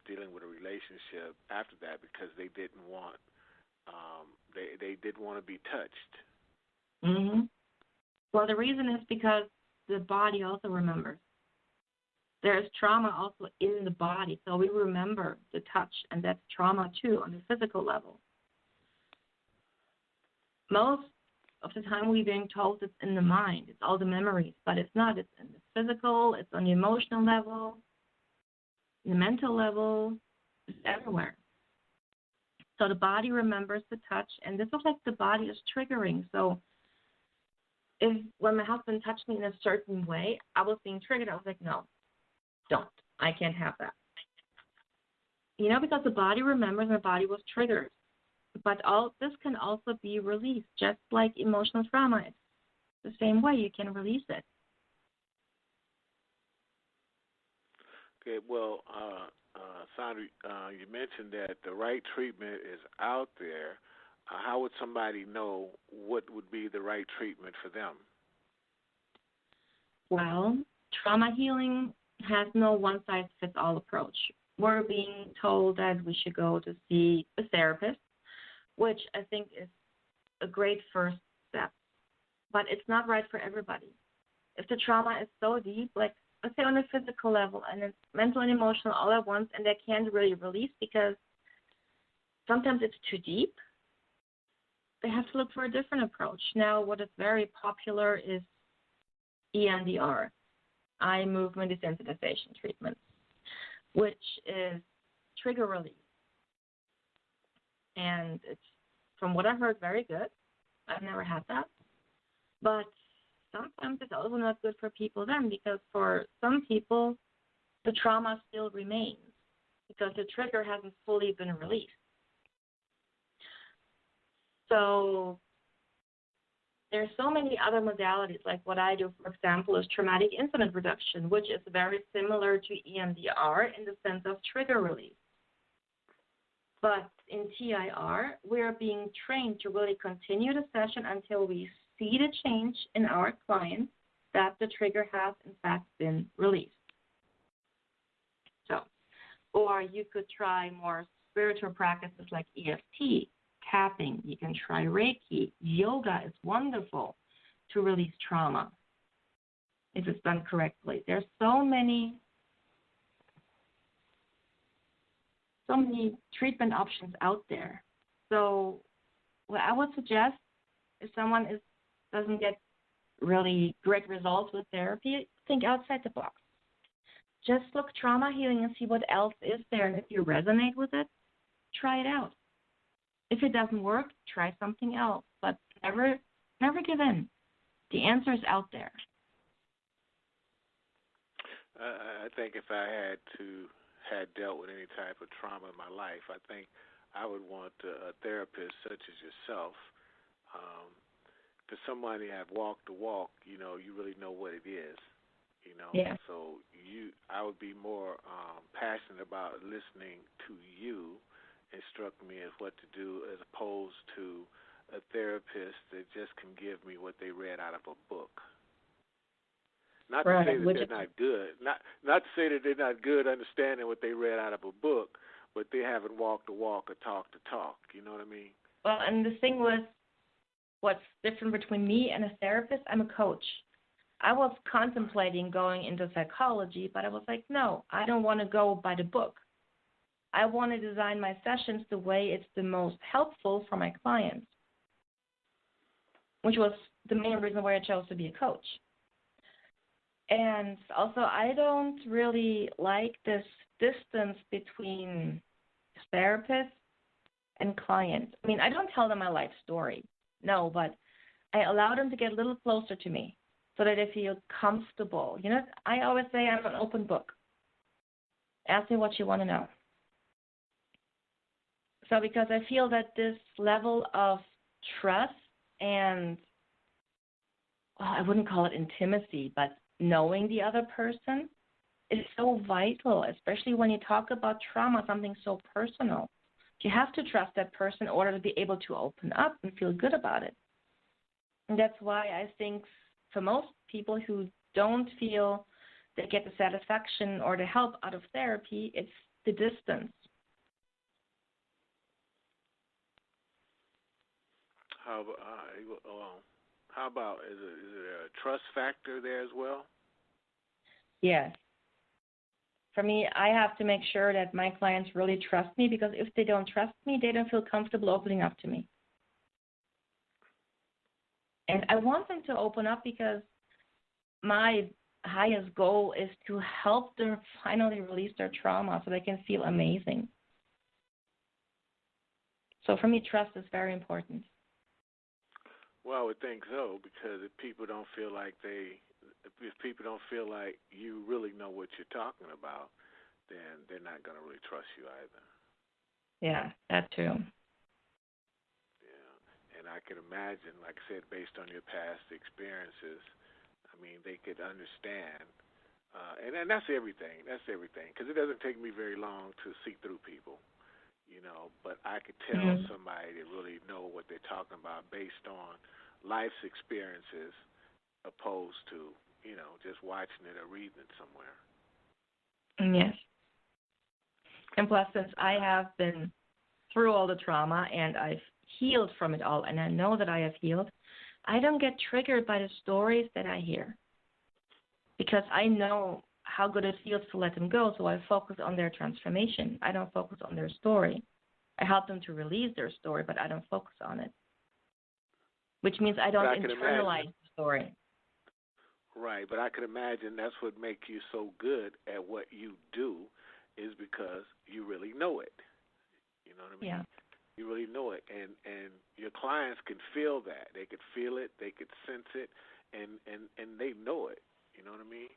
dealing with a relationship after that because they didn't want they didn't want to be touched. Mhm. Well, the reason is because the body also remembers. There's trauma also in the body, so we remember the touch, and that's trauma too on the physical level. Most of the time we're being told it's in the mind, it's all the memories, but it's not. It's in the physical, it's on the emotional level, the mental level, it's everywhere. So the body remembers the touch, and this is like the body is triggering. So when my husband touched me in a certain way, I was being triggered. I was like, no, don't. I can't have that. Because the body remembers and the body was triggered. But all this can also be released, just like emotional trauma. It's the same way you can release it. Okay, well, Sandra, you mentioned that the right treatment is out there. How would somebody know what would be the right treatment for them? Well, trauma healing has no one-size-fits-all approach. We're being told that we should go to see a therapist, which I think is a great first step. But it's not right for everybody. If the trauma is so deep, like let's say on a physical level, and it's mental and emotional all at once, and they can't really release because sometimes it's too deep, they have to look for a different approach. Now, what is very popular is Emdr, eye movement desensitization treatment, which is trigger release. And it's, from what I heard, very good. I've never had that. But sometimes it's also not good for people then, because for some people, the trauma still remains because the trigger hasn't fully been released. So there's so many other modalities, like what I do, for example, is traumatic incident reduction, which is very similar to EMDR in the sense of trigger release. But in TIR, we're being trained to really continue the session until we see the change in our client that the trigger has, in fact, been released. So, or you could try more spiritual practices like EFT, tapping. You can try Reiki. Yoga is wonderful to release trauma if it's done correctly. There's so many treatment options out there. So what I would suggest, if someone doesn't get really great results with therapy, think outside the box. Just look trauma healing and see what else is there. And if you resonate with it, try it out. If it doesn't work, try something else. But never give in. The answer is out there. I think if I had dealt with any type of trauma in my life, I think I would want a therapist such as yourself, for somebody to have walked the walk, you know, you really know what it is, you know. Yeah. So I would be more passionate about listening to you, instruct me as what to do, as opposed to a therapist that just can give me what they read out of a book. Not to say that they're not good. Not to say that they're not good understanding what they read out of a book, but they haven't walked the walk or talked the talk. You know what I mean? Well, and the thing was, what's different between me and a therapist, I'm a coach. I was contemplating going into psychology, but I was like, no, I don't want to go by the book. I want to design my sessions the way it's the most helpful for my clients, which was the main reason why I chose to be a coach. And also, I don't really like this distance between therapist and client. I mean, I don't tell them my life story, no, but I allow them to get a little closer to me so that they feel comfortable. You know, I always say I'm an open book. Ask me what you want to know. So because I feel that this level of trust and, well, I wouldn't call it intimacy, but knowing the other person is so vital, especially when you talk about trauma, something so personal. You have to trust that person in order to be able to open up and feel good about it. And that's why I think for most people who don't feel they get the satisfaction or the help out of therapy, it's the distance. How about is it a trust factor there as well? Yes. For me, I have to make sure that my clients really trust me, because if they don't trust me, they don't feel comfortable opening up to me. And I want them to open up because my highest goal is to help them finally release their trauma so they can feel amazing. So for me, trust is very important. Well, I would think so, because if people don't feel like you really know what you're talking about, then they're not going to really trust you either. Yeah, that too. Yeah, and I can imagine, like I said, based on your past experiences, I mean, they could understand, and that's everything. That's everything, because it doesn't take me very long to see through people, you know. But I could tell somebody that really know what they're talking about based on life's experiences, opposed to, you know, just watching it or reading it somewhere. Yes. And plus, since I have been through all the trauma and I've healed from it all, and I know that I have healed, I don't get triggered by the stories that I hear, because I know how good it feels to let them go, so I focus on their transformation. I don't focus on their story. I help them to release their story, but I don't focus on it, which means I don't internalize the story. Right, but I can imagine that's what makes you so good at what you do, is because you really know it. You know what I mean? Yeah. You really know it, and your clients can feel that. They could feel it, they could sense it, and they know it. You know what I mean?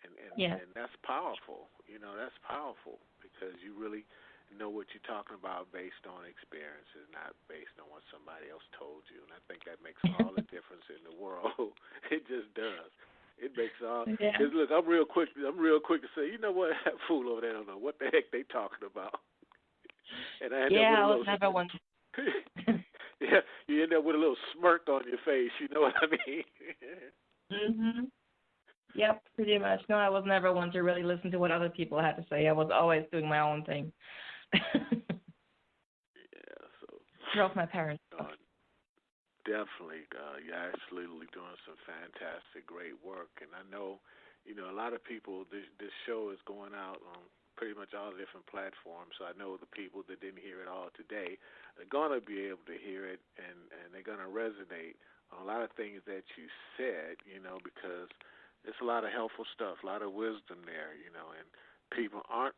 And that's powerful. You know, that's powerful, because you really know what you're talking about based on experiences, not based on what somebody else told you. And I think that makes all the difference in the world. It just does. It makes all. Yeah. Cause look, I'm real quick to say, you know what, that fool over there don't know what the heck they talking about. And I was never one. Yeah, you end up with a little smirk on your face. You know what I mean? Mhm. Yep, pretty much. No, I was never one to really listen to what other people had to say. I was always doing my own thing. Yeah, so Drove my parents. Definitely, you're absolutely doing some fantastic, great work. And I know, you know, a lot of people, this show is going out on pretty much all the different platforms. So I know the people that didn't hear it all today are going to be able to hear it, and they're going to resonate on a lot of things that you said, you know, because there's a lot of helpful stuff, a lot of wisdom there, you know, and people are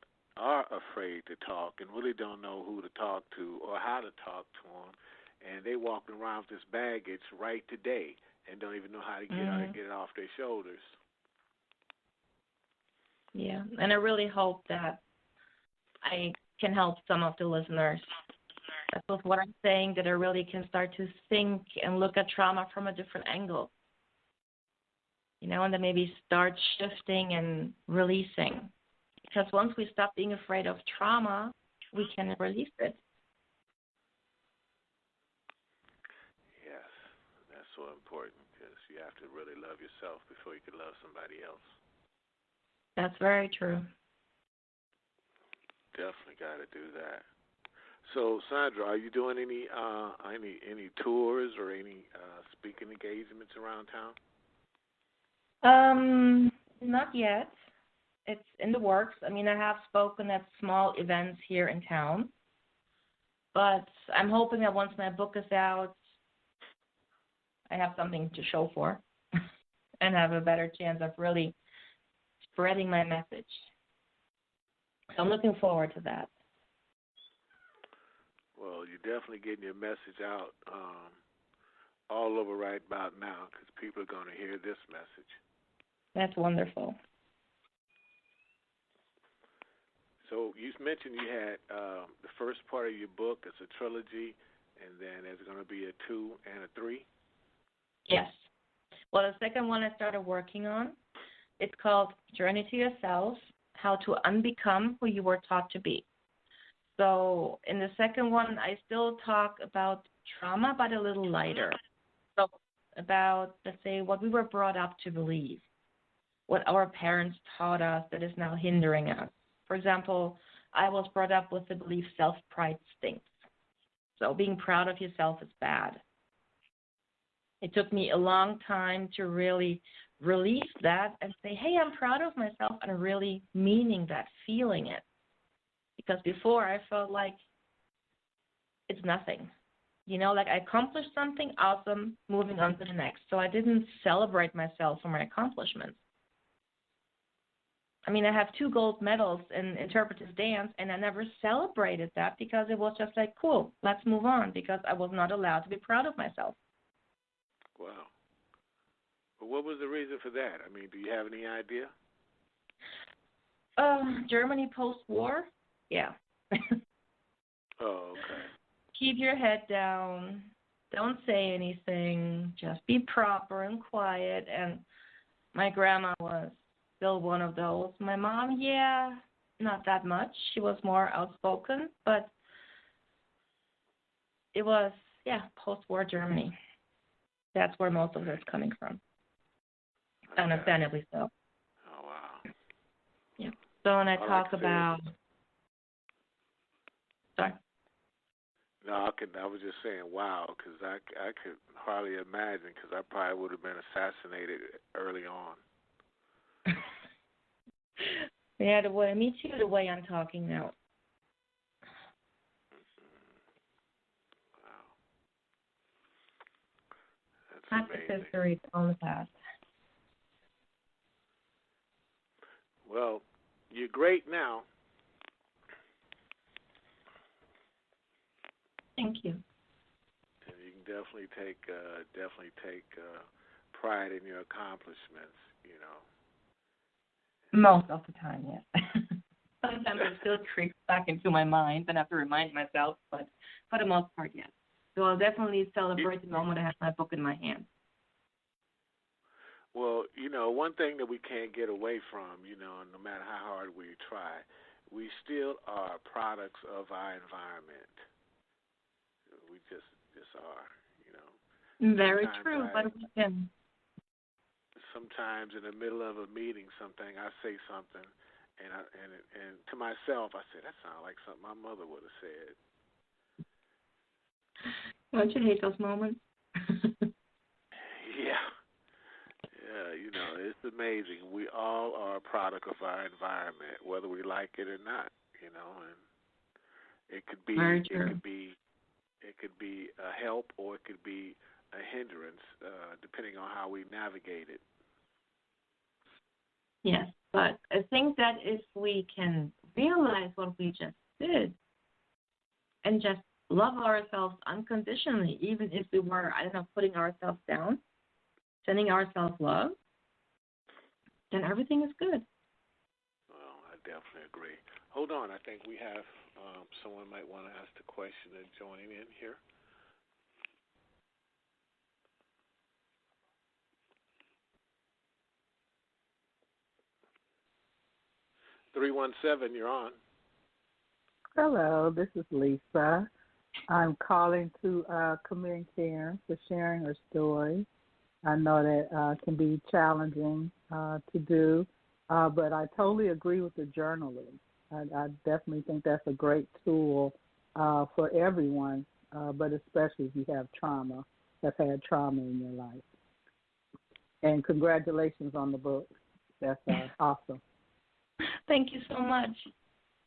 afraid to talk and really don't know who to talk to or how to talk to them. And they walking around with this baggage right today and don't even know how to get it off their shoulders. Yeah, and I really hope that I can help some of the listeners That's what I'm saying, that I really can start to think and look at trauma from a different angle. And then maybe start shifting and releasing. Because once we stop being afraid of trauma, we can release it. Yes, that's so important because you have to really love yourself before you can love somebody else. That's very true. Definitely got to do that. So, Sandra, are you doing any tours or any speaking engagements around town? Not yet. It's in the works. I have spoken at small events here in town, but I'm hoping that once my book is out, I have something to show for and have a better chance of really spreading my message. So I'm looking forward to that. Well, you're definitely getting your message out all over right about now because people are going to hear this message. That's wonderful. So you mentioned you had the first part of your book is a trilogy, and then there's going to be a 2 and a 3? Yes. Well, the second one I started working on, it's called Journey to Yourself, How to Unbecome Who You Were Taught to Be. So in the second one, I still talk about trauma, but a little lighter. So about, let's say, what we were brought up to believe, what our parents taught us that is now hindering us. For example, I was brought up with the belief self-pride stinks. So being proud of yourself is bad. It took me a long time to really release that and say, hey, I'm proud of myself, and really meaning that, feeling it. Because before I felt like it's nothing. Like I accomplished something, awesome, moving on to the next. So I didn't celebrate myself for my accomplishments. I have 2 gold medals in interpretive dance, and I never celebrated that because it was just like, cool, let's move on, because I was not allowed to be proud of myself. Wow. But what was the reason for that? Do you have any idea? Germany post-war? Yeah. Oh, okay. Keep your head down. Don't say anything. Just be proper and quiet. And my grandma was still one of those. My mom, not that much. She was more outspoken, but it was, post-war Germany. That's where most of it's coming from. Okay. Understandably so. Oh, wow. Yeah. So when I talk about... Sorry? No, I was just saying, wow, because I could hardly imagine, because I probably would have been assassinated early on. Yeah, me too, the way I'm talking now. Wow. That's amazing. History on the past. Well, you're great now. Thank you. And you can definitely take pride in your accomplishments, Most of the time, yes. Sometimes it still creeps back into my mind, and I have to remind myself, but for the most part, yes. So I'll definitely celebrate the moment I have my book in my hand. Well, one thing that we can't get away from, no matter how hard we try, we still are products of our environment. We just are, Very true, but we can. Sometimes in the middle of a meeting, I say something, and to myself, I say, that sounds like something my mother would have said. Don't you hate those moments? Yeah, it's amazing. We all are a product of our environment, whether we like it or not, and it could be Very true. It could be a help, or it could be a hindrance, depending on how we navigate it. Yes, but I think that if we can realize what we just did and just love ourselves unconditionally, even if we were, putting ourselves down, sending ourselves love, then everything is good. Well, I definitely agree. Hold on, I think we have Someone might want to ask the question and joining in here. 317, you're on. Hello, this is Lisa. I'm calling to commend Karen for sharing her story. I know that can be challenging to do, but I totally agree with the journaling. I definitely think that's a great tool for everyone, but especially if you have had trauma in your life. And congratulations on the book. That's awesome. Thank you so much.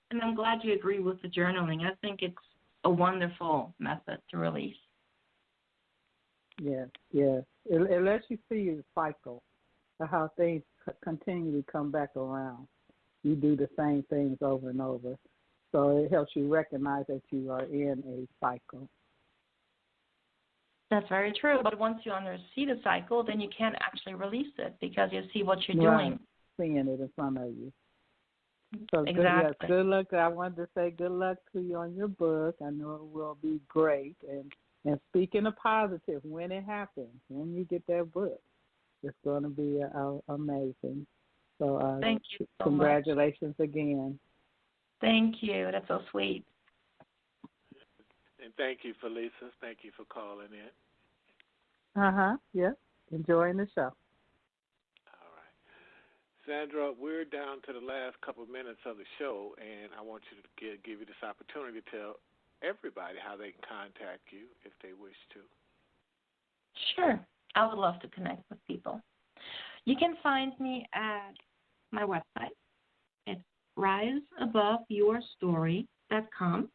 And I'm glad you agree with the journaling. I think it's a wonderful method to release. Yes. It lets you see your cycle of how things continually come back around. You do the same things over and over. So it helps you recognize that you are in a cycle. That's very true. But once you see the cycle, then you can't actually release it because you see what you're doing. Seeing it in front of you. So exactly. Good luck. I wanted to say good luck to you on your book. I know it will be great. And speaking of positive, when it happens, when you get that book, it's going to be amazing. So thank you so congratulations much. Again. Thank you. That's so sweet. And thank you, Felisa. Thank you for calling in. Yeah. Enjoying the show. Sandra, we're down to the last couple of minutes of the show, and I want you to give you this opportunity to tell everybody how they can contact you if they wish to. Sure. I would love to connect with people. You can find me at my website. It's riseaboveyourstory.com.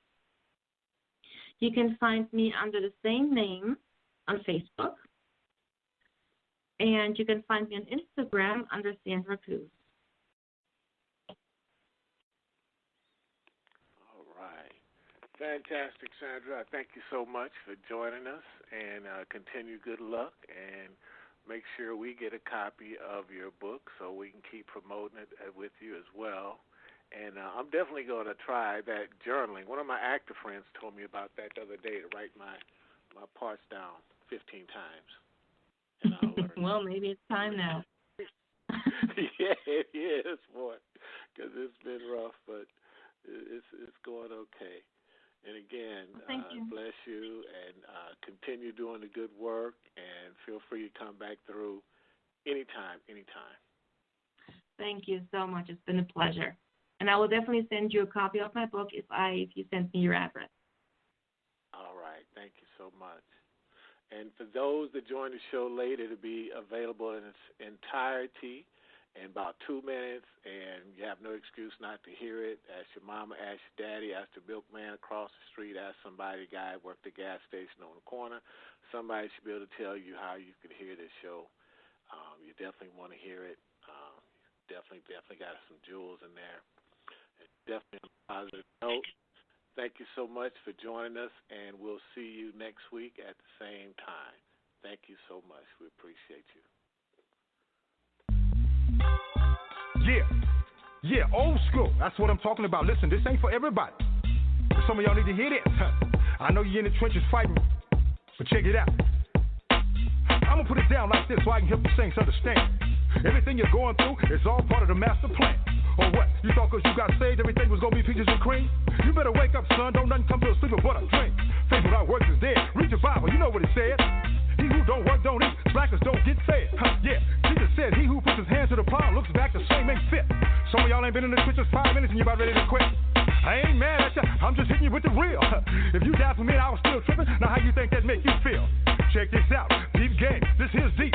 You can find me under the same name on Facebook. And you can find me on Instagram under Sandra Cooze. All right. Fantastic, Sandra. Thank you so much for joining us, and continue good luck, and make sure we get a copy of your book so we can keep promoting it with you as well. And I'm definitely going to try that journaling. One of my actor friends told me about that the other day, to write my parts down 15 times. Well, maybe it's time now. Yeah, it is, boy, because it's been rough, but it's going okay. And again, bless you, and continue doing the good work, and feel free to come back through anytime. Thank you so much. It's been a pleasure. And I will definitely send you a copy of my book if you send me your address. All right. Thank you so much. And for those that join the show late, it'll be available in its entirety in about 2 minutes, and you have no excuse not to hear it. Ask your mama, ask your daddy, ask the milkman across the street, ask somebody, guy who worked the gas station on the corner. Somebody should be able to tell you how you can hear this show. You definitely want to hear it. Definitely got some jewels in there. And definitely on a positive note. Thank you so much for joining us, and we'll see you next week at the same time. Thank you so much. We appreciate you. Yeah, old school. That's what I'm talking about. Listen, this ain't for everybody. Some of y'all need to hear this. I know you're in the trenches fighting, but check it out. I'm going to put it down like this so I can help the saints understand. Everything you're going through is all part of the master plan. Or what? You thought because you got saved, everything was going to be peaches and cream? You better wake up, son. Don't nothing come to a sleeper but a dream. Faith without works is dead. Read your Bible. You know what it says. He who don't work don't eat. Slackers don't get fed. Yeah. Jesus said, he who puts his hands to the plow looks back the same ain't fit. Some of y'all ain't been in the trenches 5 minutes and you about ready to quit. I ain't mad at you. I'm just hitting you with the real. If you died for me and I was still tripping, now how you think that make you feel? Check this out. Deep game. This here's deep.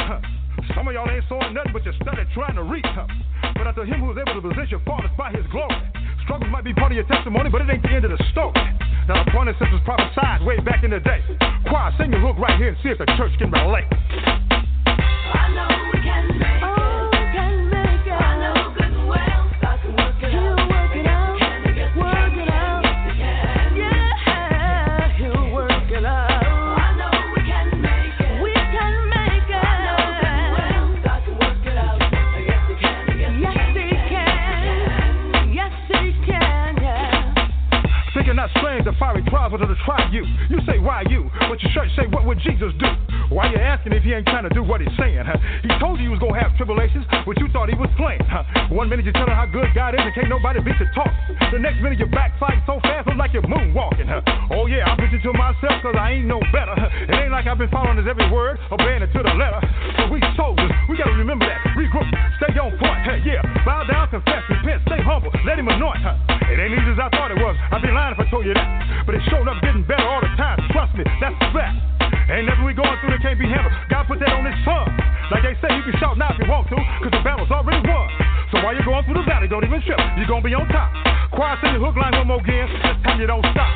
Some of y'all ain't sawing nothing but you started trying to reach. But unto him who is able to possess your fathers by his glory. Struggles might be part of your testimony, but it ain't the end of the story. Now the point is, was prophesied way back in the day. Choir, sing your hook right here and see if the church can relate. I know we can make it. Oh, we can make it. I know good and well. I can work it out. He'll work it out. Work it out. Yeah, he'll work it out. I know we can make it. We can make it. I know good and well. I can work it out. Yes, he can. Yes, he can. Yes, he can. Yeah. Thinking fiery trials were to try you. You say, why you? But your church say, what would Jesus do? Why you asking if he ain't trying to do what he's saying? He told you he was going to have tribulations, but you thought he was playing. 1 minute you tell him how good God is and can't nobody beat your talk. The next minute you're backsliding so fast, it's like you're moonwalking. Oh yeah, I'm preaching to myself because I ain't no better. It ain't like I've been following his every word, obeying it to the letter. So we soldiers, we got to remember that. Regroup, stay on point. Yeah, bow down, confess, repent, stay humble, let him anoint. It ain't easy as I thought it was. I'd be lying if I told you that. But it's showing up getting better all the time. Trust me, that's the fact. Ain't nothing we going through that can't be handled. God put that on his son. Like they say, you can shout now if you want to, because the battle's already won. So while you're going through the valley, don't even trip. You're going to be on top. Choir, sing the hook line one more again. This time you don't stop.